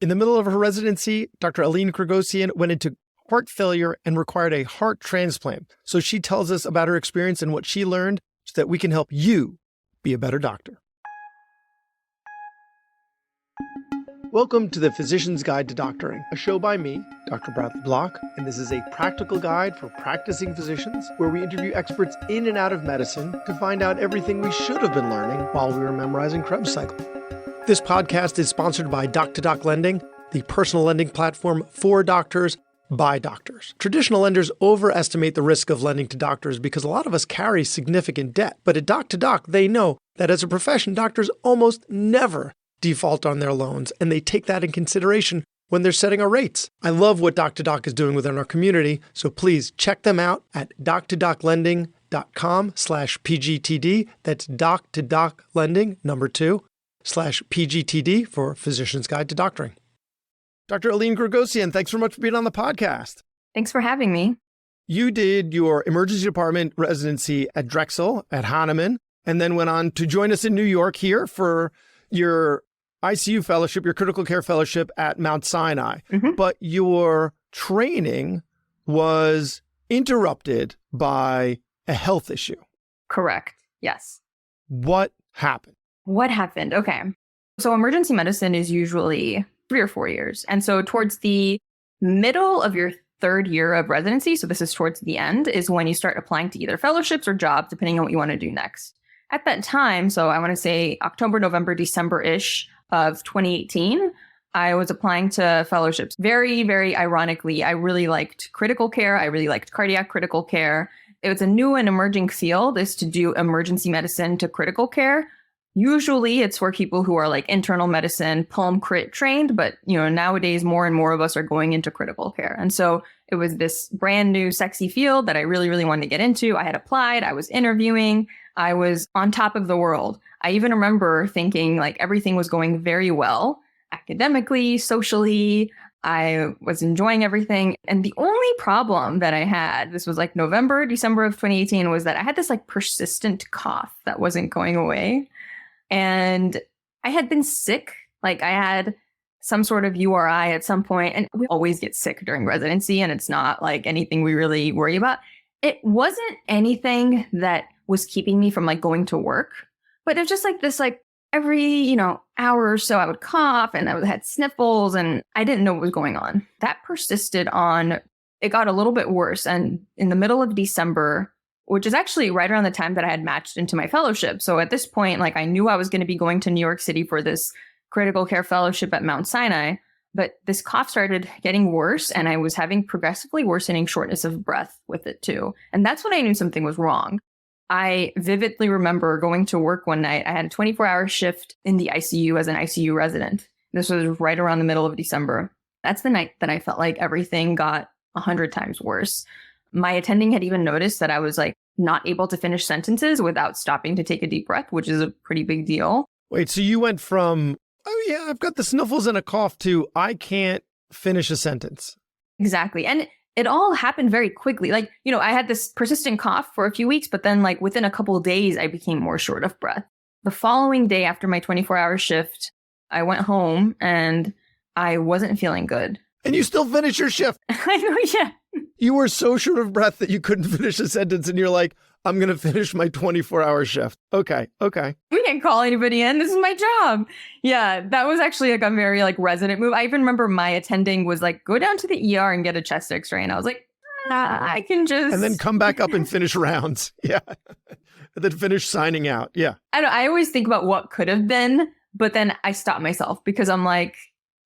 In the middle of her residency, Dr. Alin Gragossian went into heart failure and required a heart transplant. So she tells us about her experience and what she learned so that we can help you be a better doctor. Welcome to the Physician's Guide to Doctoring, a show by me, Dr. Bradley Block, and this is a practical guide for practicing physicians where we interview experts in and out of medicine to find out everything we should have been learning while we were memorizing Krebs cycle. This podcast is sponsored by Doc2Doc Lending, the personal lending platform for doctors by doctors. Traditional lenders overestimate the risk of lending to doctors because a lot of us carry significant debt. But at Doc2Doc, they know that as a profession, doctors almost never default on their loans, and they take that in consideration when they're setting our rates. I love what Doc2Doc is doing within our community, so please check them out at doc2doclending.com/PGTD. That's Doc2Doc Lending, number 2, /PGTD for Physician's Guide to Doctoring. Dr. Alin Gragossian, thanks very much for being on the podcast. Thanks for having me. You did your emergency department residency at Drexel at Hahnemann, and then went on to join us in New York here for your ICU fellowship, your critical care fellowship at Mount Sinai. Mm-hmm. But your training was interrupted by a health issue. Correct. Yes. What happened? Okay. So emergency medicine is usually 3 or 4 years. And so towards the middle of your 3rd year of residency, so this is towards the end, is when you start applying to either fellowships or jobs, depending on what you want to do next. At that time, so I want to say October, November, December-ish of 2018, I was applying to fellowships. Very, very ironically, I really liked critical care. I really liked cardiac critical care. It was a new and emerging field is to do emergency medicine to critical care. Usually it's for people who are like internal medicine, pulm crit trained, but nowadays more and more of us are going into critical care. And so it was this brand new sexy field that I really, really wanted to get into. I had applied, I was interviewing, I was on top of the world. I even remember thinking like everything was going very well, academically, socially. I was enjoying everything. And the only problem that I had, this was like November, December of 2018, was that I had this like persistent cough that wasn't going away. And I had been sick. Like I had some sort of URI at some point, and we always get sick during residency, and it's not like anything we really worry about. It wasn't anything that was keeping me from like going to work, but it was just like this, like every, hour or so I would cough and I had sniffles and I didn't know what was going on. That persisted on, it got a little bit worse. And in the middle of December, which is actually right around the time that I had matched into my fellowship. So at this point, like I knew I was going to be going to New York City for this critical care fellowship at Mount Sinai, but this cough started getting worse and I was having progressively worsening shortness of breath with it too. And that's when I knew something was wrong. I vividly remember going to work one night. I had a 24-hour shift in the ICU as an ICU resident. This was right around the middle of December. That's the night that I felt like everything got 100 times worse. My attending had even noticed that I was like not able to finish sentences without stopping to take a deep breath, which is a pretty big deal. Wait, so you went from, oh yeah, I've got the sniffles and a cough to I can't finish a sentence. Exactly. And it all happened very quickly. Like, I had this persistent cough for a few weeks, but then like within a couple of days, I became more short of breath. The following day after my 24-hour shift, I went home and I wasn't feeling good. And you still finished your shift. I know, yeah. You were so short of breath that you couldn't finish a sentence and you're like, I'm going to finish my 24-hour shift. Okay. We can't call anybody in. This is my job. Yeah, that was actually like a very like resident move. I even remember my attending was like, go down to the ER and get a chest x-ray. And I was like, I can just... And then come back up and finish rounds. Yeah. And then finish signing out. Yeah. I always think about what could have been, but then I stop myself because I'm like,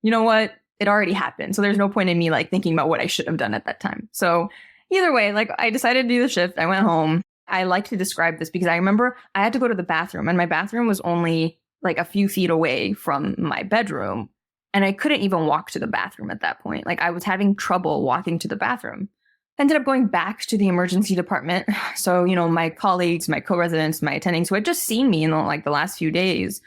you know what? It already happened. So there's no point in me like thinking about what I should have done at that time. So either way, like I decided to do the shift. I went home. I like to describe this because I remember I had to go to the bathroom and my bathroom was only like a few feet away from my bedroom. And I couldn't even walk to the bathroom at that point. Like I was having trouble walking to the bathroom. I ended up going back to the emergency department. So, my colleagues, my co-residents, my attendings who had just seen me in the last few days,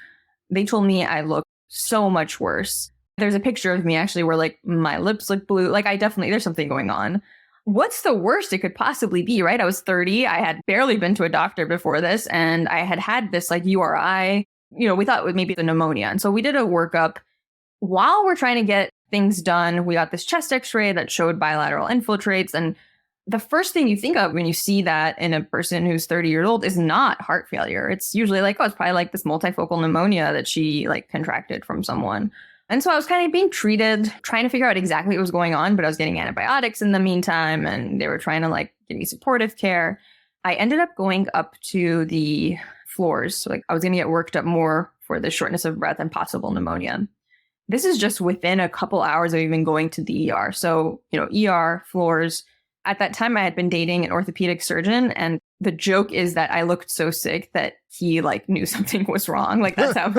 they told me I looked so much worse. There's a picture of me actually where like my lips look blue. Like there's something going on. What's the worst it could possibly be, right? I was 30. I had barely been to a doctor before this. And I had this like URI, we thought it was maybe the pneumonia. And so we did a workup. while we're trying to get things done, we got this chest x-ray that showed bilateral infiltrates. And the first thing you think of when you see that in a person who's 30 years old is not heart failure. It's usually like, oh, it's probably like this multifocal pneumonia that she like contracted from someone. And so I was kind of being treated, trying to figure out exactly what was going on, but I was getting antibiotics in the meantime, and they were trying to like give me supportive care. I ended up going up to the floors. So like I was going to get worked up more for the shortness of breath and possible pneumonia. This is just within a couple hours of even going to the ER. So, ER, floors. At that time, I had been dating an orthopedic surgeon, and the joke is that I looked so sick that he like knew something was wrong. Like that's how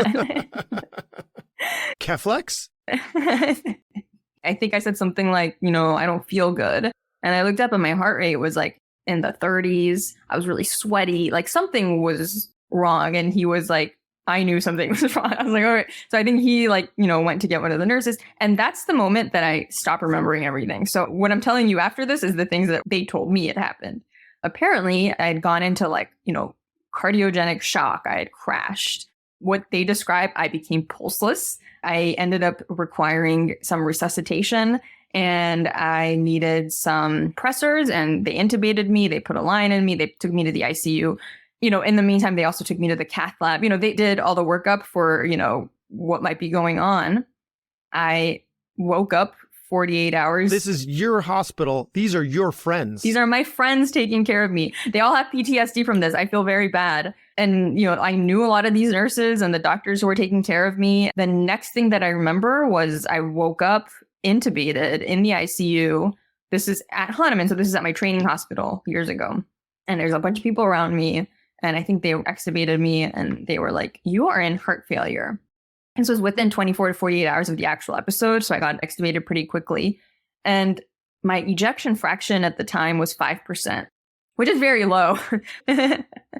Keflex? I think I said something like, I don't feel good. And I looked up and my heart rate was like in the 30s. I was really sweaty. Like something was wrong. And he was like, I knew something was wrong. I was like, all right. So I think he went to get one of the nurses. And that's the moment that I stopped remembering everything. So what I'm telling you after this is the things that they told me had happened. Apparently I had gone into cardiogenic shock. I had crashed. What they described, I became pulseless. I ended up requiring some resuscitation, and I needed some pressors, and they intubated me. They put a line in me. They took me to the ICU. In the meantime, they also took me to the cath lab. They did all the workup for, what might be going on. I woke up 48 hours. This is your hospital. These are your friends. These are my friends taking care of me. They all have PTSD from this. I feel very bad. And, I knew a lot of these nurses and the doctors who were taking care of me. The next thing that I remember was I woke up intubated in the ICU. This is at Hahnemann. So this is at my training hospital years ago. And there's a bunch of people around me. And I think they extubated me and they were like, you are in heart failure. And so it was within 24 to 48 hours of the actual episode. So I got extubated pretty quickly. And my ejection fraction at the time was 5%, which is very low.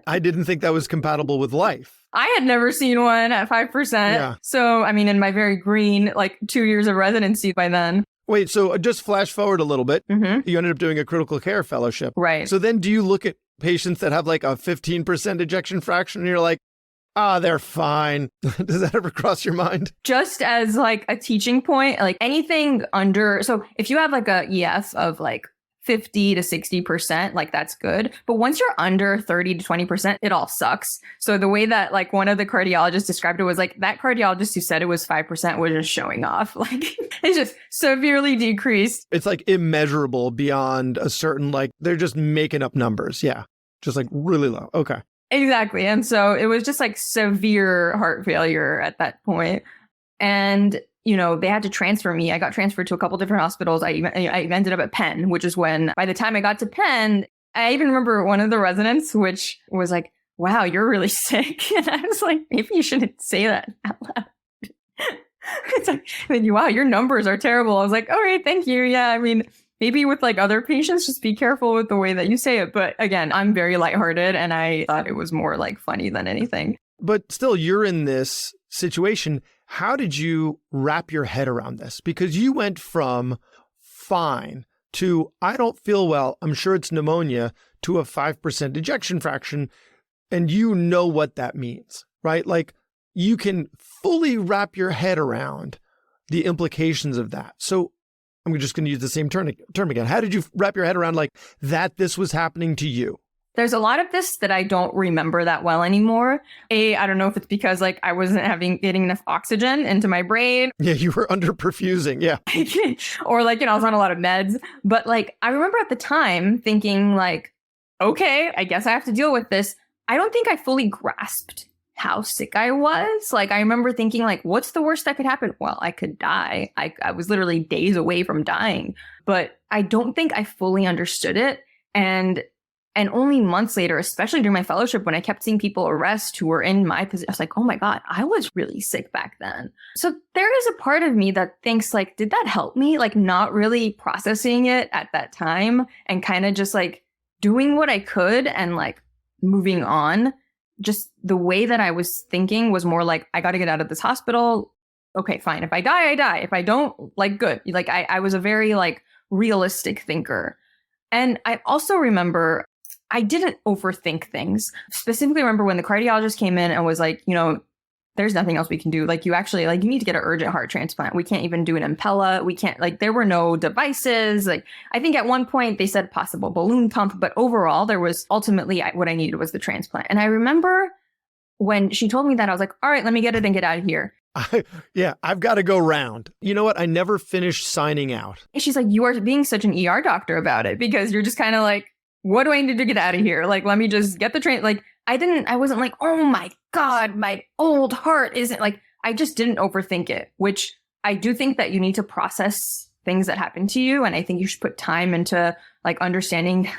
I didn't think that was compatible with life. I had never seen one at 5%. Yeah. So, in my very green, 2 years of residency by then. Wait, so just flash forward a little bit. Mm-hmm. You ended up doing a critical care fellowship. Right. So then do you look at patients that have a 15% ejection fraction and you're like, they're fine. Does that ever cross your mind? Just as a teaching point, anything under, so if you have a EF of 50 to 60%, that's good. But once you're under 30 to 20%, it all sucks. So the way that one of the cardiologists described it was that cardiologist who said it was 5% was just showing off. It's just severely decreased. It's immeasurable beyond a certain, they're just making up numbers. Yeah. Just really low. Okay. Exactly. And so it was just severe heart failure at that point. And they had to transfer me. I got transferred to a couple different hospitals. I ended up at Penn, which is when, by the time I got to Penn, I even remember one of the residents, which was like, wow, you're really sick. And I was like, maybe you shouldn't say that out loud. It's wow, your numbers are terrible. I was like, all right, thank you. Yeah, maybe with other patients, just be careful with the way that you say it. But again, I'm very lighthearted and I thought it was more funny than anything. But still, you're in this situation. How did you wrap your head around this? Because you went from fine to I don't feel well, I'm sure it's pneumonia, to a 5% ejection fraction. And you know what that means, right? You can fully wrap your head around the implications of that. So I'm just going to use the same term again. How did you wrap your head around that this was happening to you? There's a lot of this that I don't remember that well anymore. I don't know if it's because I wasn't getting enough oxygen into my brain. Yeah, you were underperfusing. Yeah. Or I was on a lot of meds. But I remember at the time thinking okay, I guess I have to deal with this. I don't think I fully grasped how sick I was. I remember thinking what's the worst that could happen? Well, I could die. I was literally days away from dying, but I don't think I fully understood it. And only months later, especially during my fellowship, when I kept seeing people arrest who were in my position, I was like, oh my God, I was really sick back then. So there is a part of me that thinks did that help me? Not really processing it at that time and kind of just doing what I could and moving on. Just the way that I was thinking was more I got to get out of this hospital. Okay, fine. If I die, I die. If I don't, good. I was a very realistic thinker. And I also remember I didn't overthink things. Specifically remember when the cardiologist came in and was the there's nothing else we can do. Like, you actually, like, you need to get an urgent heart transplant. We can't even do an Impella. We can't, like, there were no devices. Like, I think at one point they said possible balloon pump, but overall there was ultimately what I needed was the transplant. And I remember when she told me that, I was like, all right, let me get it and get out of here. I've got to go round. You know what? I never finished signing out. And she's like, you are being such an ER doctor about it, because you're just kind of like, what do I need to get out of here? Like, let me just get the train. Like, I wasn't like, oh my God, my old heart isn't, like, I just didn't overthink it, which I do think that you need to process things that happen to you. And I think you should put time into like understanding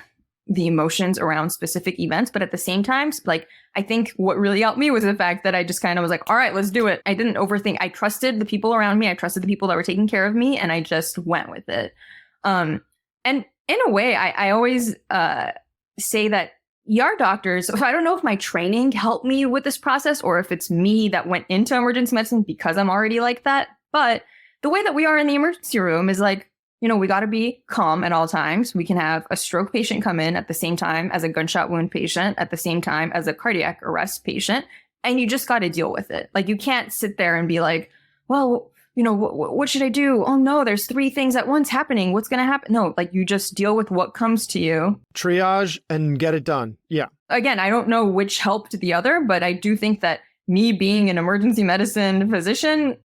the emotions around specific events. But at the same time, like, I think what really helped me was the fact that I just kind of was like, all right, let's do it. I didn't overthink. I trusted the people around me. I trusted the people that were taking care of me, and I just went with it. And in a way, I always say that ER doctors, so I don't know if my training helped me with this process or if it's me that went into emergency medicine because I'm already like that. But the way that we are in the emergency room is like, you know, we got to be calm at all times. We can have a stroke patient come in at the same time as a gunshot wound patient, at the same time as a cardiac arrest patient, and you just got to deal with it. Like, you can't sit there and be like, well, you know, what should I do? Oh no, there's 3 things at once happening. What's going to happen? No, like, you just deal with what comes to you. Triage and get it done. Yeah. Again, I don't know which helped the other, but I do think that me being an emergency medicine physician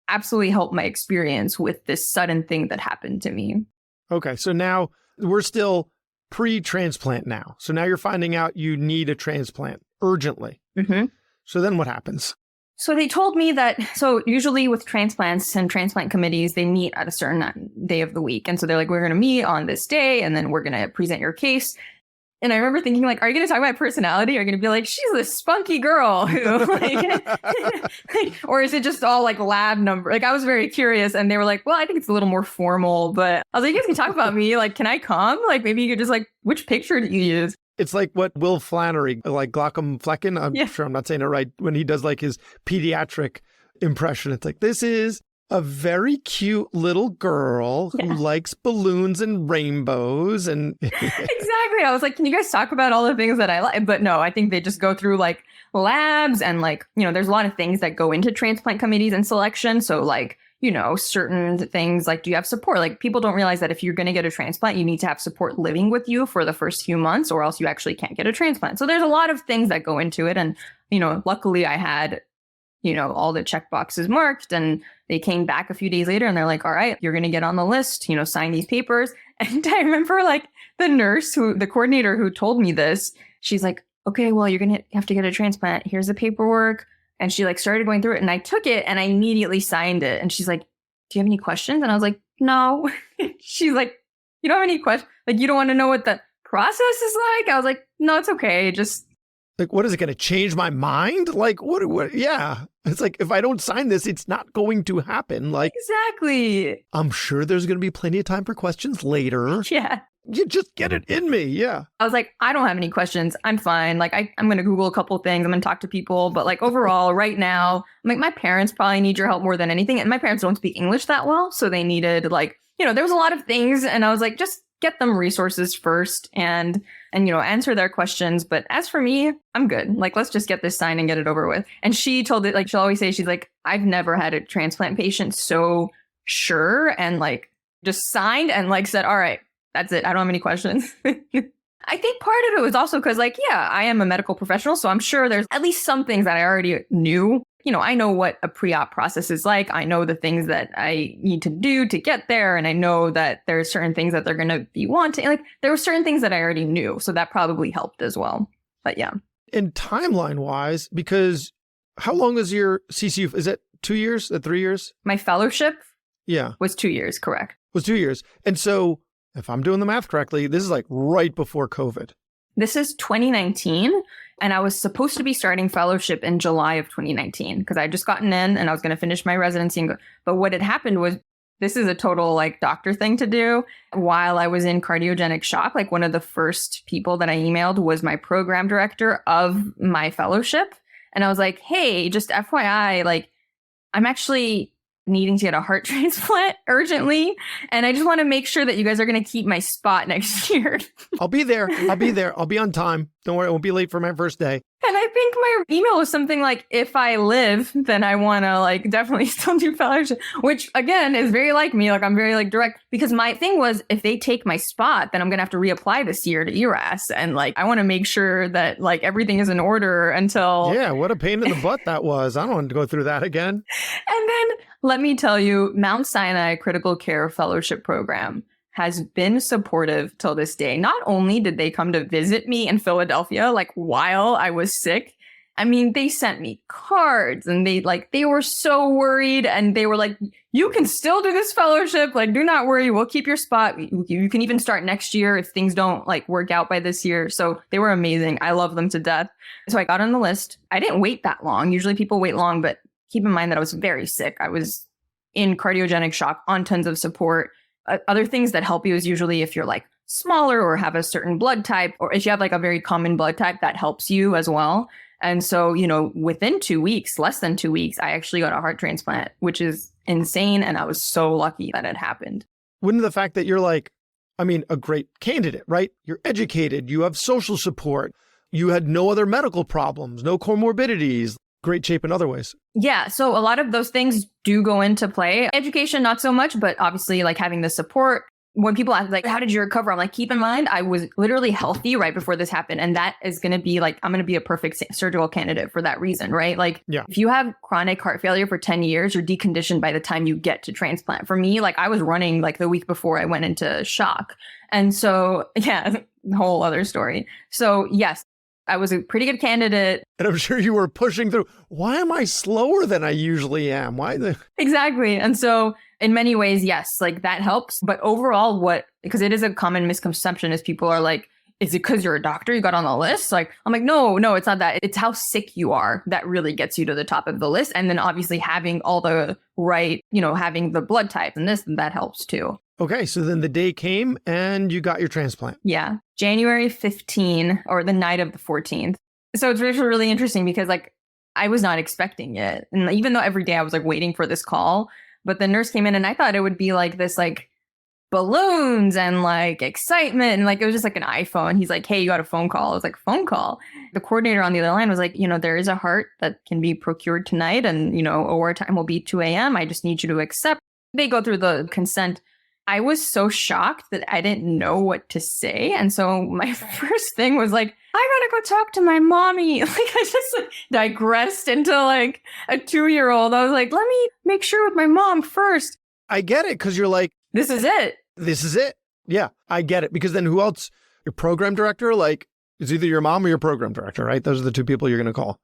absolutely helped my experience with this sudden thing that happened to me. Okay. So now we're still pre-transplant now. So now you're finding out you need a transplant urgently. Mm-hmm. So then what happens? So they told me that, so usually with transplants and transplant committees, they meet at a certain day of the week. And so they're like, we're going to meet on this day, and then we're going to present your case. And I remember thinking, like, are you going to talk about personality? Are you going to be like, she's this spunky girl who, or is it just all like lab number? Like, I was very curious, and they were like, well, I think it's a little more formal, but I was like, you guys can talk about me. Like, can I come? Like, maybe you could just like, which picture do you use? It's like what Will Flannery, like Glaucom Flecken, I'm sure I'm not saying it right, when he does like his pediatric impression. It's like, this is a very cute little girl who likes balloons and rainbows. And exactly. I was like, can you guys talk about all the things that I like? But no, I think they just go through like labs and like, you know, there's a lot of things that go into transplant committees and selection. So like, you know, certain things like, do you have support? Like, people don't realize that if you're going to get a transplant, you need to have support living with you for the first few months, or else you actually can't get a transplant. So there's a lot of things that go into it. And, you know, luckily I had, you know, all the check boxes marked, and they came back a few days later and they're like, all right, you're going to get on the list, you know, sign these papers. And I remember like the coordinator who told me this, she's like, okay, well, you're going to have to get a transplant. Here's the paperwork. And she like started going through it, and I took it and I immediately signed it. And she's like, do you have any questions? And I was like, no. She's like, you don't have any questions? Like, you don't want to know what the process is like? I was like, no, it's okay. Just like, what is it going to change my mind? Like, what? Yeah. It's like, if I don't sign this, it's not going to happen. Like, exactly. I'm sure there's going to be plenty of time for questions later. Yeah. You just get it in me. Yeah. I was like, I don't have any questions. I'm fine. Like, I'm going to Google a couple things. I'm going to talk to people. But like, overall, right now, I'm like, my parents probably need your help more than anything. And my parents don't speak English that well. So they needed like, you know, there was a lot of things. And I was like, just get them resources first and, you know, answer their questions. But as for me, I'm good. Like, let's just get this signed and get it over with. And she told it, like, she'll always say, she's like, I've never had a transplant patient so sure and like just signed and like said, all right, that's it. I don't have any questions. I think part of it was also because, like, yeah, I am a medical professional, so I'm sure there's at least some things that I already knew. You know, I know what a pre-op process is like. I know the things that I need to do to get there. And I know that there are certain things that they're going to be wanting. Like, there were certain things that I already knew. So that probably helped as well. But yeah. And timeline-wise, because how long is your CCU? Is it 2 years? 3 years? My fellowship was 2 years, correct. Was 2 years. And so, if I'm doing the math correctly, this is like right before COVID. This is 2019, and I was supposed to be starting fellowship in July of 2019 because I had just gotten in and I was going to finish my residency. But what had happened was, this is a total like doctor thing to do. While I was in cardiogenic shock, like one of the first people that I emailed was my program director of my fellowship. And I was like, hey, just FYI, like, I'm actually needing to get a heart transplant urgently. And I just want to make sure that you guys are going to keep my spot next year. I'll be there. I'll be on time. Don't worry. I won't be late for my first day. And I think my email was something like, if I live, then I want to like definitely still do fellowship, which again is very like me. Like I'm very like direct, because my thing was, if they take my spot, then I'm going to have to reapply this year to ERAS. And like, I want to make sure that like everything is in order until. Yeah. What a pain in the butt that was. I don't want to go through that again. And then let me tell you, Mount Sinai Critical Care Fellowship Program has been supportive till this day. Not only did they come to visit me in Philadelphia, like while I was sick, I mean, they sent me cards and they were so worried, and they were like, you can still do this fellowship. Like, do not worry. We'll keep your spot. You can even start next year if things don't like work out by this year. So they were amazing. I love them to death. So I got on the list. I didn't wait that long. Usually people wait long, but keep in mind that I was very sick. I was in cardiogenic shock, on tons of support. Other things that help you is usually if you're like smaller or have a certain blood type, or if you have like a very common blood type, that helps you as well. And so, within 2 weeks, less than 2 weeks, I actually got a heart transplant, which is insane. And I was so lucky that it happened. Wouldn't the fact that you're like, a great candidate, right? You're educated, you have social support, you had no other medical problems, no comorbidities, great shape in other ways. Yeah. So a lot of those things do go into play. Education, not so much, but obviously like having the support. When people ask like, how did you recover? I'm like, keep in mind, I was literally healthy right before this happened. And that is going to be like, I'm going to be a perfect surgical candidate for that reason, right? Like if you have chronic heart failure for 10 years, you're deconditioned by the time you get to transplant. For me, like I was running like the week before I went into shock. And so, yeah, whole other story. So yes, I was a pretty good candidate. And I'm sure you were pushing through. Why am I slower than I usually am? Exactly. And so in many ways, yes, like that helps. But overall, because it is a common misconception is people are like, is it because you're a doctor you got on the list? Like, I'm like, no, it's not that. It's how sick you are that really gets you to the top of the list. And then obviously having all the right, having the blood type and this and that helps too. Okay, so then the day came and you got your transplant. Yeah, January 15 or the night of the 14th. So it's really, really interesting because like I was not expecting it. And even though every day I was like waiting for this call, but the nurse came in and I thought it would be like this like balloons and like excitement. And like it was just like an iPhone. He's like, hey, you got a phone call. I was like, phone call. The coordinator on the other line was like, there is a heart that can be procured tonight and, OR time will be 2 a.m. I just need you to accept. They go through the consent. I was so shocked that I didn't know what to say. And so my first thing was like, I gotta go talk to my mommy. Like I just digressed into like a 2-year-old. I was like, let me make sure with my mom first. I get it. Cause you're like, this is it. This is it. Yeah, I get it. Because then who else? Your program director? Like it's either your mom or your program director, right? Those are the two people you're going to call.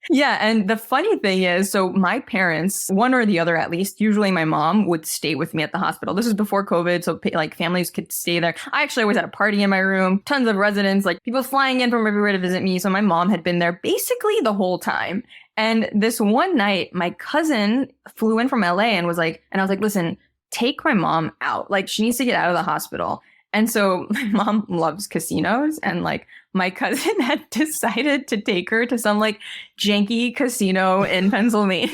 Yeah. And the funny thing is, so my parents, one or the other at least, usually my mom would stay with me at the hospital. This was before COVID. So like families could stay there. I actually always had a party in my room, tons of residents, like people flying in from everywhere to visit me. So my mom had been there basically the whole time. And this one night, my cousin flew in from LA and was like, and I was like, listen, take my mom out. Like she needs to get out of the hospital. And so my mom loves casinos and like my cousin had decided to take her to some like janky casino in Pennsylvania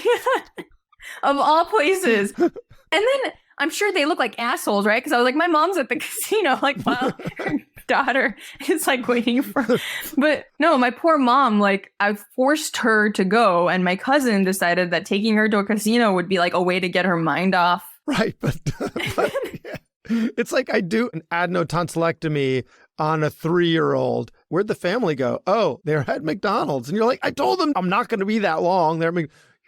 of all places. And then I'm sure they look like assholes, right? Because I was like, my mom's at the casino, like, wow, her daughter is like waiting for. But no, my poor mom, like I forced her to go. And my cousin decided that taking her to a casino would be like a way to get her mind off. Right. But yeah. It's like I do an adenotonsillectomy on a 3-year-old. Where'd the family go? Oh, they're at McDonald's. And you're like, I told them I'm not going to be that long.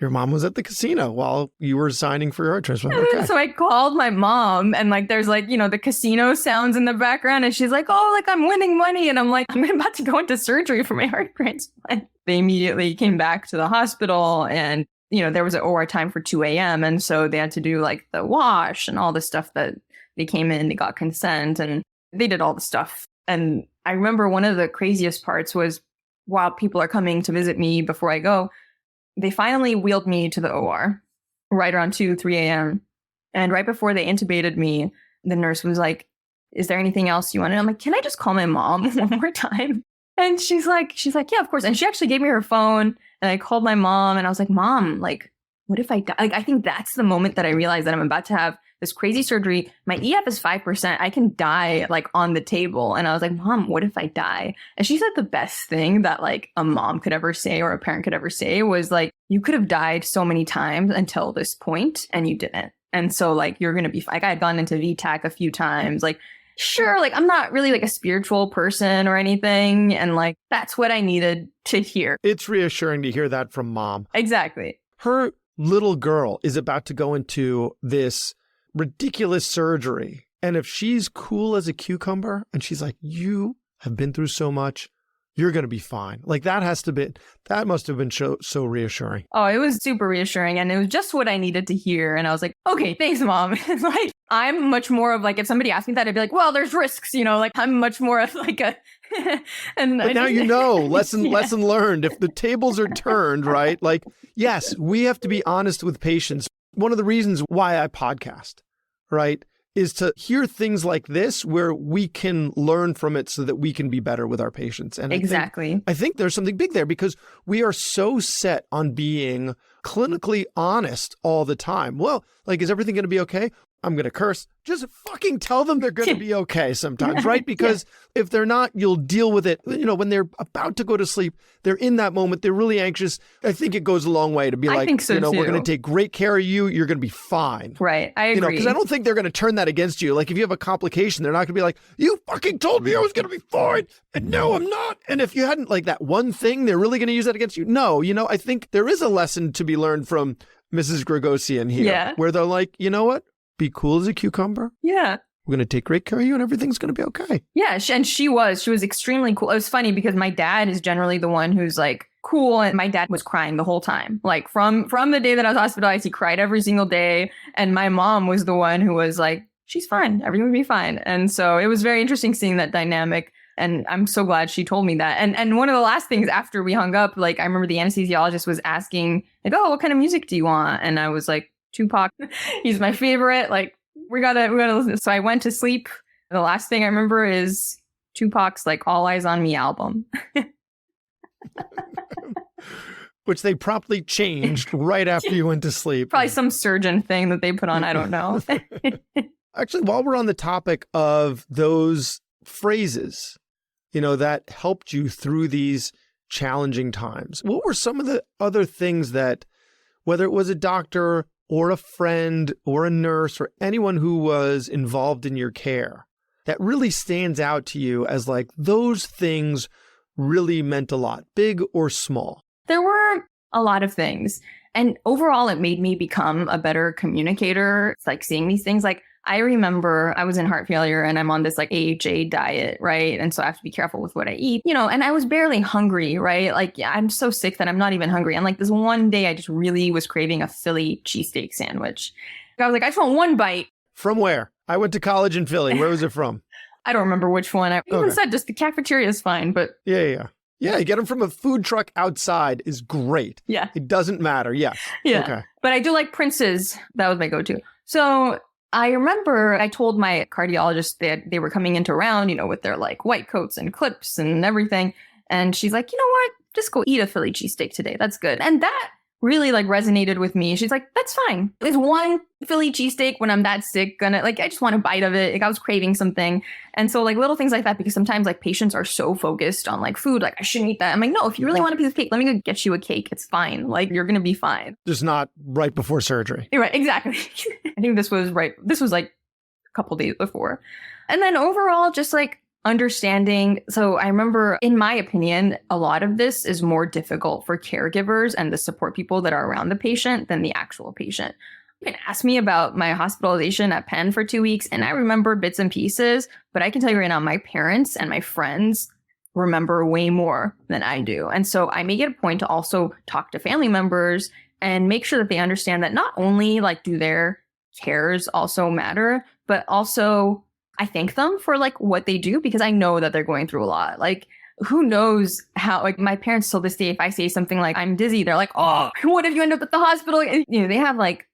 Your mom was at the casino while you were signing for your heart transplant. Okay. So I called my mom and like, there's like, the casino sounds in the background. And she's like, oh, like I'm winning money. And I'm like, I'm about to go into surgery for my heart transplant. They immediately came back to the hospital and, there was an OR time for 2 a.m. And so they had to do like the wash and all the stuff that they came in, they got consent and they did all the stuff. And I remember one of the craziest parts was while people are coming to visit me before I go, they finally wheeled me to the OR right around 2, 3 a.m. And right before they intubated me, the nurse was like, is there anything else you want? And I'm like, can I just call my mom one more time? And she's like, yeah, of course. And she actually gave me her phone and I called my mom and I was like, Mom, like, what if I die? Like, I think that's the moment that I realized that I'm about to have this crazy surgery. My EF is 5%. I can die like on the table. And I was like, Mom, what if I die? And she said the best thing that like a mom could ever say or a parent could ever say was like, you could have died so many times until this point and you didn't. And so like, you're going to be fine. Like, I had gone into VTAC a few times. Like, sure, like I'm not really like a spiritual person or anything. And like, that's what I needed to hear. It's reassuring to hear that from Mom. Exactly. Her little girl is about to go into this ridiculous surgery. And if she's cool as a cucumber and she's like, you have been through so much, you're going to be fine. Like that must have been so reassuring. Oh, it was super reassuring. And it was just what I needed to hear. And I was like, okay, thanks, Mom. It's like, I'm much more of like, if somebody asked me that, I'd be like, well, there's risks, like I'm much more of like a, but now lesson learned. If the tables are turned, right? Like, yes, we have to be honest with patients. One of the reasons why I podcast, right, is to hear things like this where we can learn from it so that we can be better with our patients. And exactly. I think there's something big there because we are so set on being clinically honest all the time. Well, like, is everything going to be okay? I'm going to curse. Just fucking tell them they're going to be okay sometimes, right? Because if they're not, you'll deal with it. When they're about to go to sleep, they're in that moment. They're really anxious. I think it goes a long way to be like, we're going to take great care of you. You're going to be fine. Right. I agree. Because I don't think they're going to turn that against you. Like if you have a complication, they're not going to be like, you fucking told me I was going to be fine. And no, I'm not. And if you hadn't like that one thing, they're really going to use that against you. No, I think there is a lesson to be learned from Mrs. Gragossian here where they're like, you know what? Be cool as a cucumber. Yeah. We're going to take great care of you and everything's going to be okay. Yeah. And she was extremely cool. It was funny because my dad is generally the one who's like cool. And my dad was crying the whole time. Like from the day that I was hospitalized, he cried every single day. And my mom was the one who was like, she's fine. Everything will be fine. And so it was very interesting seeing that dynamic. And I'm so glad she told me that. And one of the last things after we hung up, like I remember the anesthesiologist was asking like, oh, what kind of music do you want? And I was like, Tupac, he's my favorite. Like we gotta listen. So I went to sleep. The last thing I remember is Tupac's like All Eyes on Me album. Which they promptly changed right after you went to sleep. Probably some surgeon thing that they put on. I don't know. Actually, while we're on the topic of those phrases, that helped you through these challenging times, what were some of the other things that, whether it was a doctor or a friend or a nurse or anyone who was involved in your care, that really stands out to you as like those things really meant a lot, big or small? There were a lot of things. And overall, it made me become a better communicator. It's like seeing these things. Like I remember I was in heart failure and I'm on this like AHA diet, right? And so I have to be careful with what I eat, and I was barely hungry, right? Like, I'm so sick that I'm not even hungry. And like this one day, I just really was craving a Philly cheesesteak sandwich. I was like, I just want one bite. From where? I went to college in Philly. Where was it from? I don't remember which one. I even said just the cafeteria is fine, but. Yeah. Yeah, you get them from a food truck outside is great. Yeah. It doesn't matter. Yes. Yeah. Okay. But I do like Prince's. That was my go-to. So I remember I told my cardiologist that they were coming into round, with their like white coats and clips and everything. And she's like, you know what? Just go eat a Philly cheesesteak today. That's good. And that really like resonated with me. She's like, that's fine. There's one Philly cheesesteak when I'm that sick, I just want a bite of it. Like I was craving something. And so like little things like that, because sometimes like patients are so focused on like food, like I shouldn't eat that. I'm like, no, if you really want a piece of cake, let me go get you a cake. It's fine. Like you're going to be fine. Just not right before surgery. You're right. Exactly. I think this was like a couple days before. And then overall, just like understanding. So I remember, in my opinion, a lot of this is more difficult for caregivers and the support people that are around the patient than the actual patient. You can ask me about my hospitalization at Penn for 2 weeks, and I remember bits and pieces, but I can tell you right now, my parents and my friends remember way more than I do. And so I make it a point to also talk to family members and make sure that they understand that not only like do their cares also matter, but also I thank them for like what they do, because I know that they're going through a lot. Like who knows how, like my parents till this day, if I say something like I'm dizzy, they're like, oh, what if you end up at the hospital? They have like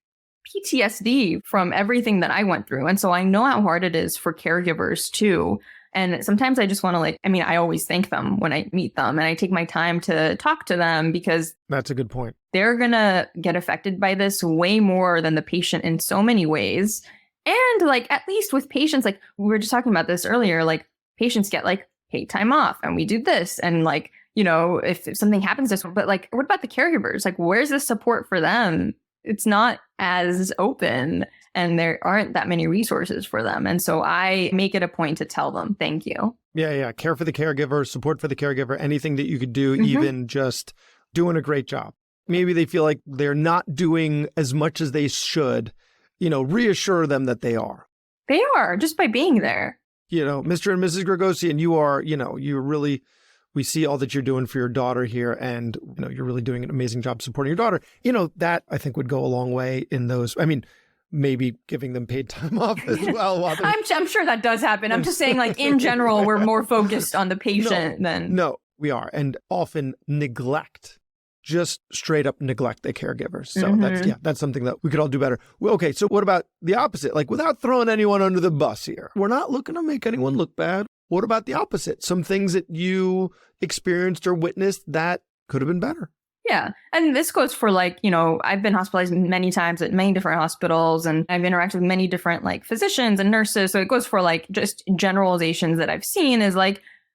PTSD from everything that I went through. And so I know how hard it is for caregivers too. And sometimes I just want to I always thank them when I meet them, and I take my time to talk to them because that's a good point. They're going to get affected by this way more than the patient in so many ways. And at least with patients, we were just talking about this earlier, patients get paid time off and we do this. And if something happens to us, but what about the caregivers? Where's the support for them? It's not as open and there aren't that many resources for them. And so I make it a point to tell them, thank you. Yeah. Care for the caregiver, support for the caregiver, anything that you could do, even just doing a great job. Maybe they feel like they're not doing as much as they should, reassure them that they are. They are, just by being there. Mr. and Mrs. Gragossian, you are, you're really, we see all that you're doing for your daughter here, and, you're really doing an amazing job supporting your daughter. That I think would go a long way in those. I mean, maybe giving them paid time off as well. I'm sure that does happen. I'm just saying, in general, we're more focused on the patient than. No, we are. And often neglect. Just straight up neglect the caregivers. So that's something that we could all do better. Well, okay, so what about the opposite? Without throwing anyone under the bus here, we're not looking to make anyone look bad. What about the opposite? Some things that you experienced or witnessed that could have been better. Yeah. And this goes for I've been hospitalized many times at many different hospitals, and I've interacted with many different physicians and nurses. So it goes for just generalizations that I've seen is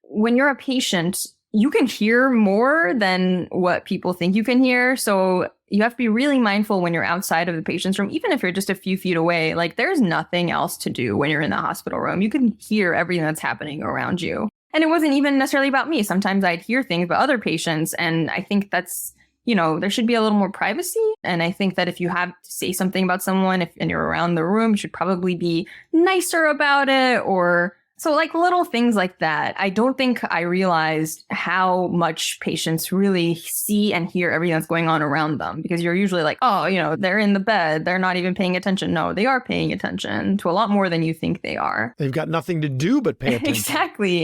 when you're a patient, you can hear more than what people think you can hear. So you have to be really mindful when you're outside of the patient's room, even if you're just a few feet away. There's nothing else to do when you're in the hospital room. You can hear everything that's happening around you. And it wasn't even necessarily about me. Sometimes I'd hear things about other patients. And I think that's, there should be a little more privacy. And I think that if you have to say something about someone, and you're around the room, you should probably be nicer about it, or so little things like that. I don't think I realized how much patients really see and hear everything that's going on around them, because you're usually they're in the bed, they're not even paying attention. No, they are paying attention to a lot more than you think they are. They've got nothing to do but pay attention.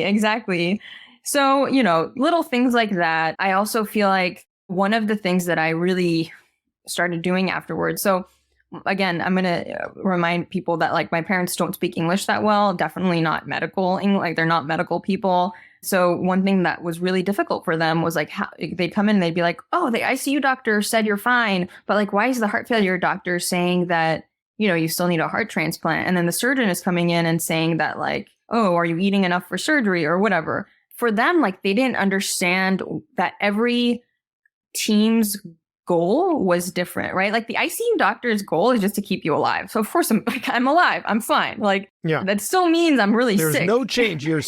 Exactly. So, little things like that. I also feel like one of the things that I really started doing afterwards. So again, I'm going to remind people that my parents don't speak English that well, definitely not medical English, they're not medical people. So one thing that was really difficult for them was how they'd come in and they'd be like, oh, the ICU doctor said you're fine, but why is the heart failure doctor saying that, you still need a heart transplant? And then the surgeon is coming in and saying that oh, are you eating enough for surgery or whatever? For them, they didn't understand that every team's goal was different, right? The ICU doctor's goal is just to keep you alive. So of course I'm alive. I'm fine. That still means I'm really sick. There's no change. You're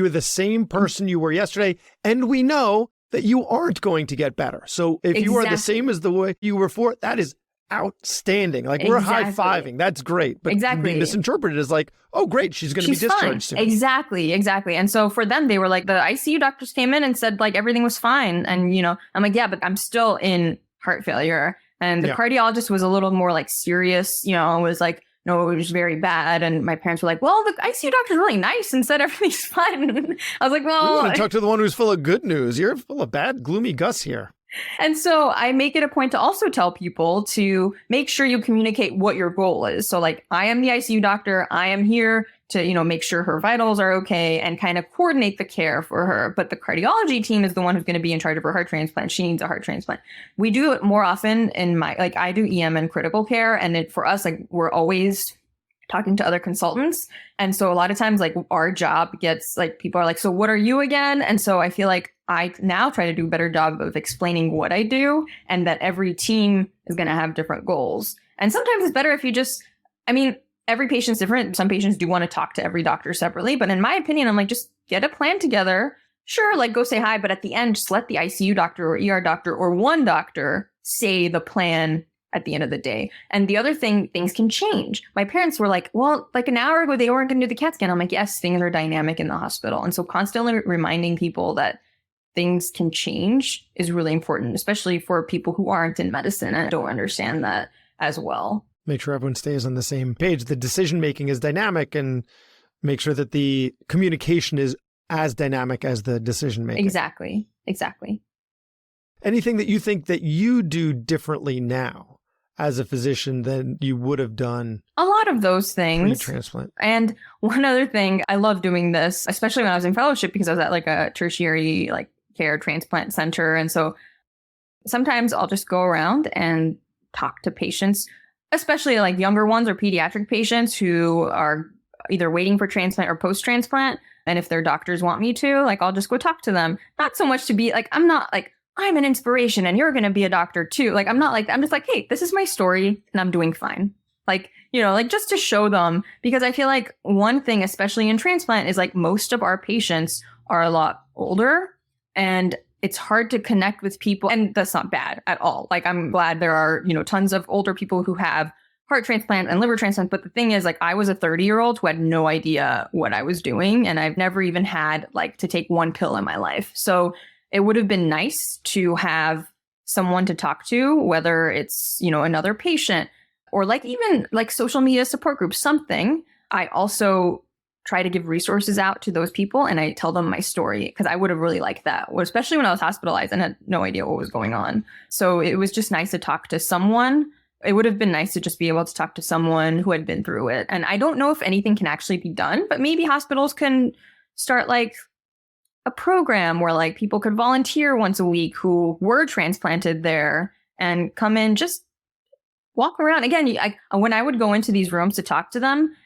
the same person you were yesterday. And we know that you aren't going to get better. So if you are the same as the way you were before, that is outstanding. We're high-fiving. That's great. But being misinterpreted as oh, great, she's going to be discharged soon. Exactly. And so for them, they were the ICU doctors came in and said everything was fine. And, I'm yeah, but I'm still in heart failure. And the cardiologist was a little more serious, was no, it was very bad. And my parents were well, the ICU doctor's really nice and said everything's fine. I was well, we want to talk to the one who's full of good news. You're full of bad, gloomy Gus here. And so I make it a point to also tell people to make sure you communicate what your goal is. So I am the ICU doctor. I am here to, make sure her vitals are okay and kind of coordinate the care for her. But the cardiology team is the one who's going to be in charge of her heart transplant. She needs a heart transplant. We do it more often in my, I do EM and critical care. And for us, we're always talking to other consultants. And so a lot of times, our job gets, people are so what are you again? And so I feel I now try to do a better job of explaining what I do, and that every team is going to have different goals. And sometimes it's better if you just, every patient's different. Some patients do want to talk to every doctor separately. But in my opinion, I'm just get a plan together. Sure, go say hi. But at the end, just let the ICU doctor or ER doctor or one doctor say the plan at the end of the day. And the other thing, things can change. My parents were well, an hour ago, they weren't going to do the CAT scan. I'm yes, things are dynamic in the hospital. And so constantly reminding people that things can change is really important, especially for people who aren't in medicine and don't understand that as well. Make sure everyone stays on the same page. The decision-making is dynamic, and make sure that the communication is as dynamic as the decision-making. Exactly. Anything that you think that you do differently now as a physician than you would have done a lot of those things. Pre-transplant. And one other thing, I love doing this, especially when I was in fellowship, because I was at like a tertiary like care transplant center. And so sometimes I'll just go around and talk to patients, especially like younger ones or pediatric patients who are either waiting for transplant or post-transplant. And if their doctors want me to, like, I'll just go talk to them. Not so much to be like, I'm not like, I'm an inspiration and you're going to be a doctor too. Like, I'm not like, I'm just like, hey, this is my story and I'm doing fine. Like, you know, like just to show them, because I feel like one thing, especially in transplant, is like most of our patients are a lot older and it's hard to connect with people. And that's not bad at all. Like, I'm glad there are, you know, tons of older people who have heart transplant and liver transplant. But the thing is, like, I was a 30-year-old who had no idea what I was doing. And I've never even had like to take one pill in my life. So it would have been nice to have someone to talk to, whether it's, you know, another patient or like even like social media support groups, something. I also try to give resources out to those people and I tell them my story because I would have really liked that, especially when I was hospitalized and had no idea what was going on. So it was just nice to talk to someone. It would have been nice to just be able to talk to someone who had been through it. And I don't know if anything can actually be done, but maybe hospitals can start like a program where like people could volunteer once a week who were transplanted there and come in, just walk around. Again, when I would go into these rooms to talk to them,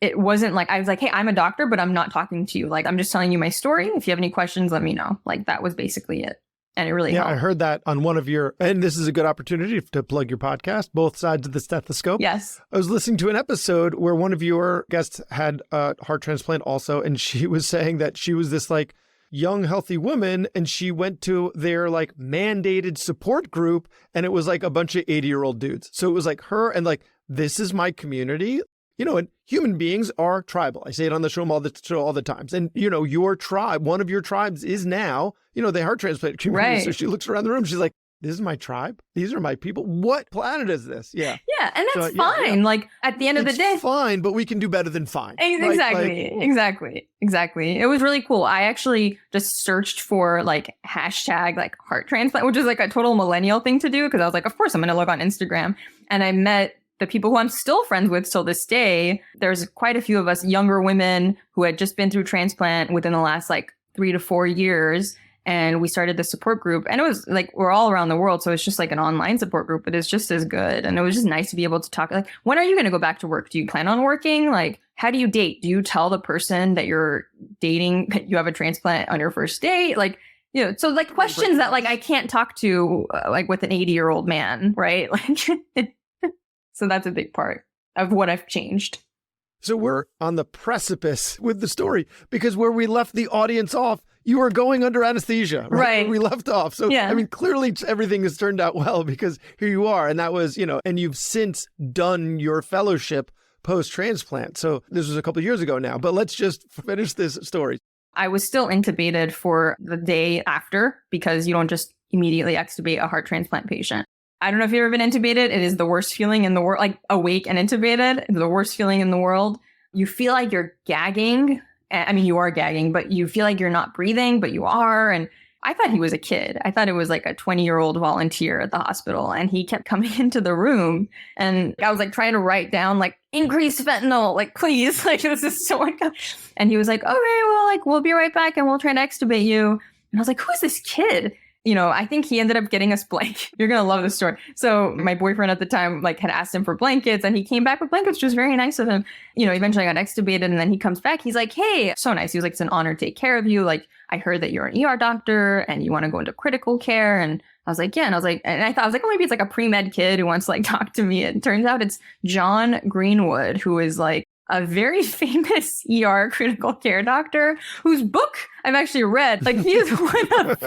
it wasn't like, I was like, hey, I'm a doctor, but I'm not talking to you. Like, I'm just telling you my story. If you have any questions, let me know. Like, that was basically it. And it really helped. I heard that on one of your, and this is a good opportunity to plug your podcast, Both Sides of the Stethoscope. Yes. I was listening to an episode where one of your guests had a heart transplant also, and she was saying that she was this like young, healthy woman, and she went to their like mandated support group, and it was like a bunch of 80-year-old dudes. So it was like her and like, this is my community. You know, and human beings are tribal. I say it on the show all the times. And, you know, your tribe, one of your tribes is now, you know, the heart transplant community. Right. So she looks around the room. She's like, this is my tribe. These are my people. What planet is this? Yeah. Yeah. And that's fine. Yeah. Like, at the end of the day. Fine, but we can do better than fine. Exactly. Exactly. It was really cool. I actually just searched for like hashtag like heart transplant, which is like a total millennial thing to do. Because I was like, of course, I'm going to look on Instagram. And I met the people who I'm still friends with till this day. There's quite a few of us younger women who had just been through transplant within the last like 3 to 4 years. And we started the support group, and it was like, we're all around the world. So it's just like an online support group, but it's just as good. And it was just nice to be able to talk. Like, when are you going to go back to work? Do you plan on working? Like, how do you date? Do you tell the person that you're dating that you have a transplant on your first date? Like, you know, so like questions that like I can't talk to like with an 80-year-old man, right? Like, so that's a big part of what I've changed. So we're on the precipice with the story, because where we left the audience off, you were going under anesthesia, right? Where we left off. So, yeah. I mean, clearly everything has turned out well, because here you are. And that was, you know, and you've since done your fellowship post-transplant. So this was a couple of years ago now, but let's just finish this story. I was still intubated for the day after, because you don't just immediately extubate a heart transplant patient. I don't know if you've ever been intubated. It is the worst feeling in the world. Like, awake and intubated, the worst feeling in the world. You feel like you're gagging. I mean, you are gagging, but you feel like you're not breathing, but you are. And I thought he was a kid. I thought it was like a 20-year-old volunteer at the hospital. And he kept coming into the room. And I was like trying to write down like, increase fentanyl, like, please. Like, this is so uncomfortable. And he was like, okay, well, like, we'll be right back and we'll try to extubate you. And I was like, who is this kid? You know, I think he ended up getting us blankets. You're going to love this story. So my boyfriend at the time, like, had asked him for blankets, and he came back with blankets, which was very nice of him. You know, eventually I got extubated, and then he comes back. He's like, hey, so nice. He was like, it's an honor to take care of you. Like, I heard that you're an ER doctor and you want to go into critical care. And I was like, yeah. And I was like, oh, maybe it's like a pre-med kid who wants to like talk to me. And it turns out it's John Greenwood, who is like a very famous ER critical care doctor whose book I've actually read. Like, he is one of,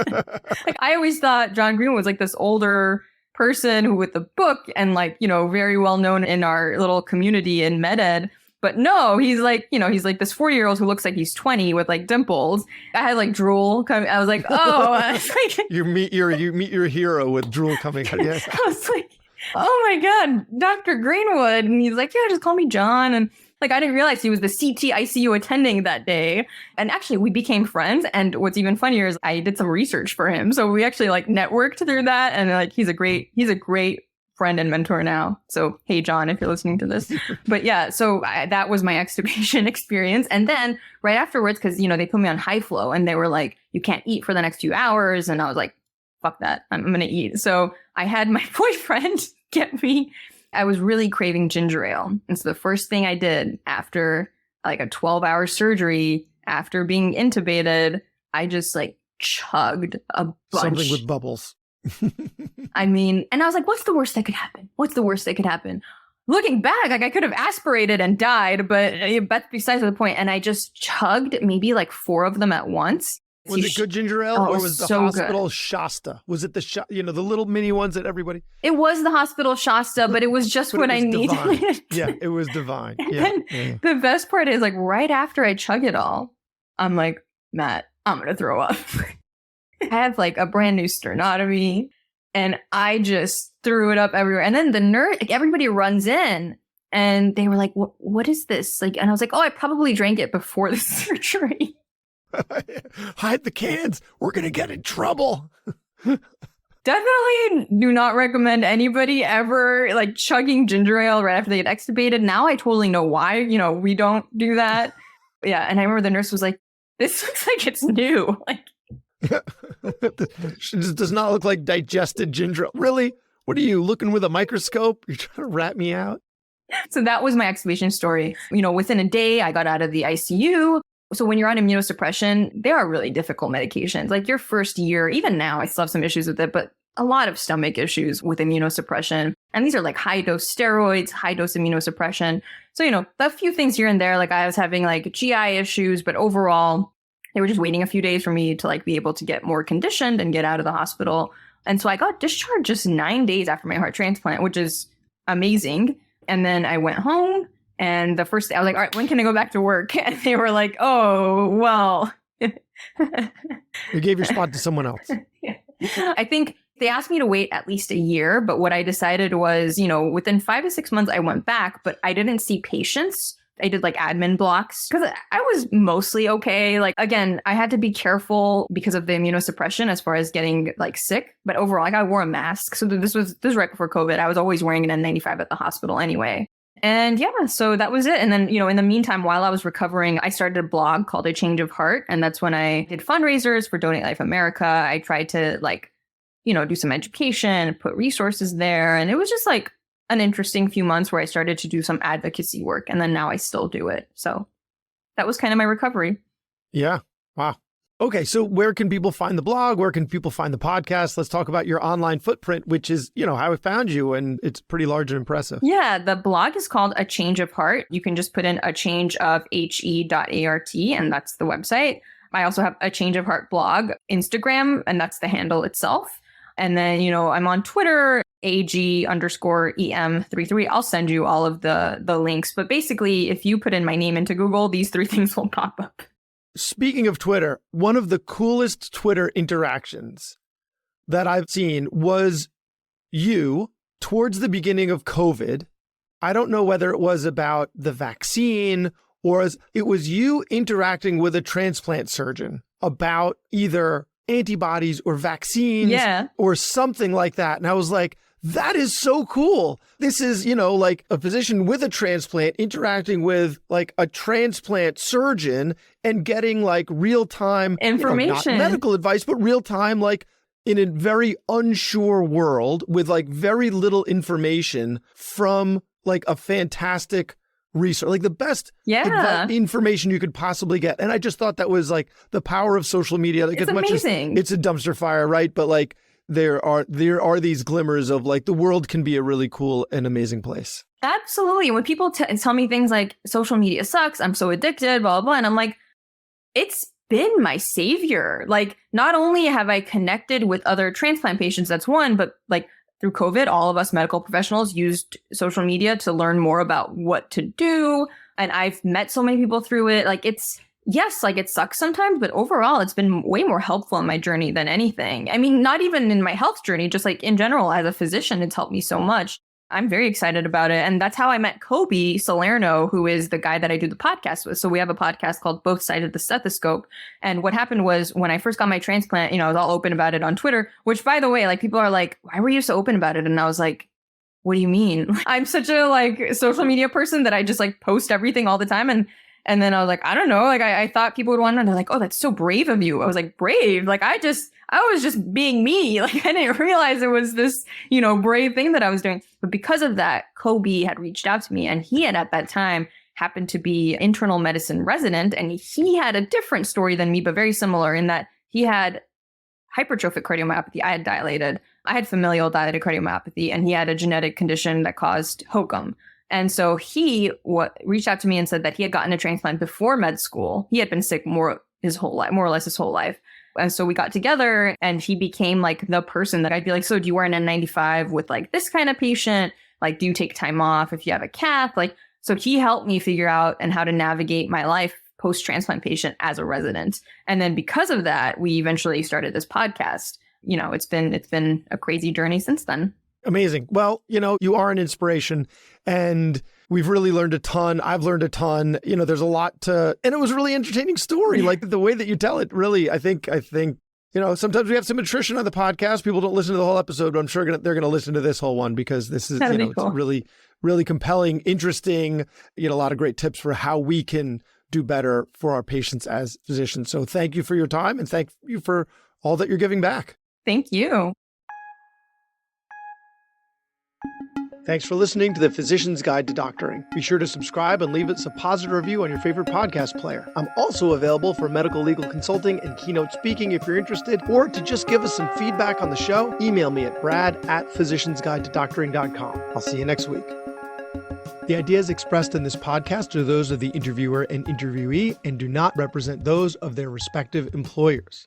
like, I always thought John Greenwood was like this older person who with the book and like, you know, very well known in our little community in med ed. But no, he's like, you know, he's like this 40-year-old who looks like he's 20 with like dimples. I had like drool coming. I was like, oh, I was like, you meet your hero with drool coming out. Yeah. I was like, oh my God, Dr. Greenwood. And he's like, yeah, just call me John. And like, I didn't realize he was the CT ICU attending that day. And actually, we became friends. And what's even funnier is I did some research for him. So we actually like networked through that. And like, he's a great friend and mentor now. So, hey, John, if you're listening to this. But yeah, so that was my extubation experience. And then right afterwards, because, they put me on high flow and they were like, you can't eat for the next few hours. And I was like, fuck that. I'm going to eat. So I had my boyfriend get me. I was really craving ginger ale. And so the first thing I did after like a 12-hour surgery, after being intubated, I just like chugged a bunch. Something with bubbles. And I was like, what's the worst that could happen? What's the worst that could happen? Looking back, like I could have aspirated and died, but that's besides the point. And I just chugged maybe like 4 of them at once. Was it good ginger ale, or was the so hospital good. Shasta? Was it the the little mini ones that everybody? It was the hospital Shasta, but it was just what I needed. Yeah, it was divine. Yeah. The best part is like right after I chug it all, I'm like, Matt, I'm gonna throw up. I have like a brand new sternotomy, and I just threw it up everywhere. And then the nurse, like everybody runs in, and they were like, "What is this?" Like, and I was like, "Oh, I probably drank it before the surgery." Hide the cans. We're going to get in trouble. Definitely do not recommend anybody ever like chugging ginger ale right after they get extubated. Now I totally know why, we don't do that. Yeah. And I remember the nurse was like, this looks like it's new. Like, it does not look like digested ginger ale. Really? What are you looking with a microscope? You're trying to rat me out? So that was my extubation story. Within a day, I got out of the ICU. So when you're on immunosuppression, they are really difficult medications. Like your first year, even now, I still have some issues with it, but a lot of stomach issues with immunosuppression. And these are like high dose steroids, high dose immunosuppression. So, a few things here and there, like I was having like GI issues, but overall, they were just waiting a few days for me to like be able to get more conditioned and get out of the hospital. And so I got discharged just 9 days after my heart transplant, which is amazing. And then I went home. And the first day I was like, all right, when can I go back to work? And they were like, oh, well. You gave your spot to someone else. Yeah. I think they asked me to wait at least a year. But what I decided was, within 5 to 6 months, I went back, but I didn't see patients. I did like admin blocks because I was mostly okay. Like, again, I had to be careful because of the immunosuppression as far as getting like sick. But overall, like I wore a mask. So this was right before COVID. I was always wearing an N95 at the hospital anyway. And yeah, so that was it. And then, in the meantime, while I was recovering, I started a blog called A Change of Heart. And that's when I did fundraisers for Donate Life America. I tried to do some education, put resources there. And it was just like an interesting few months where I started to do some advocacy work. And then now I still do it. So that was kind of my recovery. Yeah. Wow. Okay. So where can people find the blog? Where can people find the podcast? Let's talk about your online footprint, which is, how I found you. And it's pretty large and impressive. Yeah. The blog is called A Change of Heart. You can just put in a change of he.art, and that's the website. I also have a Change of Heart blog, Instagram, and that's the handle itself. And then, I'm on Twitter, AG_EM33. I'll send you all of the links. But basically, if you put in my name into Google, these 3 things will pop up. Speaking of Twitter, one of the coolest Twitter interactions that I've seen was you towards the beginning of COVID. I don't know whether it was about the vaccine or it was you interacting with a transplant surgeon about either antibodies or vaccines or something like that. And I was like, that is so cool. This is, like a physician with a transplant interacting with like a transplant surgeon and getting like real time information, not medical advice, but real time, like in a very unsure world with like very little information from like a fantastic research, like the best information you could possibly get. And I just thought that was like the power of social media. Like it's as amazing. Much as it's a dumpster fire, right? But like there are these glimmers of like the world can be a really cool and amazing place. Absolutely. When people tell me things like social media sucks, I'm so addicted, blah, blah, blah. And I'm like, it's been my savior. Like, not only have I connected with other transplant patients, that's one, but like through COVID, all of us medical professionals used social media to learn more about what to do. And I've met so many people through it. Like yes, like it sucks sometimes, but overall, it's been way more helpful in my journey than anything. I mean, not even in my health journey, just like in general, as a physician, it's helped me so much. I'm very excited about it. And that's how I met Kobe Salerno, who is the guy that I do the podcast with. So we have a podcast called Both Sides of the Stethoscope. And what happened was when I first got my transplant, I was all open about it on Twitter, which by the way, like people are like, why were you so open about it? And I was like, what do you mean? I'm such a social media person that I just post everything all the time. And then I was like, I don't know. I thought people would want to know. And they're like, oh, that's so brave of you. I was like, brave? I was just being me. I didn't realize it was this, brave thing that I was doing. But because of that, Kobe had reached out to me, and he had at that time happened to be internal medicine resident. And he had a different story than me, but very similar in that he had hypertrophic cardiomyopathy. I had dilated. I had familial dilated cardiomyopathy, and he had a genetic condition that caused HOCM. And so he reached out to me and said that he had gotten a transplant before med school. He had been sick more or less his whole life. And so we got together, and he became the person that I'd be like, so do you wear an N95 with this kind of patient? Do you take time off if you have a cath? So he helped me figure out and how to navigate my life post-transplant patient as a resident. And then because of that, we eventually started this podcast. It's been a crazy journey since then. Amazing. Well, you are an inspiration, and we've really learned a ton. I've learned a ton. There's a lot and it was a really entertaining story. The way that you tell it, really, I think, sometimes we have some attrition on the podcast. People don't listen to the whole episode, but I'm sure they're going to listen to this whole one because this is, cool. It's really, really compelling, interesting, a lot of great tips for how we can do better for our patients as physicians. So thank you for your time, and thank you for all that you're giving back. Thank you. Thanks for listening to the Physician's Guide to Doctoring. Be sure to subscribe and leave us a positive review on your favorite podcast player. I'm also available for medical legal consulting and keynote speaking if you're interested, or to just give us some feedback on the show, email me at brad@physiciansguidetodoctoring.com. I'll see you next week. The ideas expressed in this podcast are those of the interviewer and interviewee and do not represent those of their respective employers.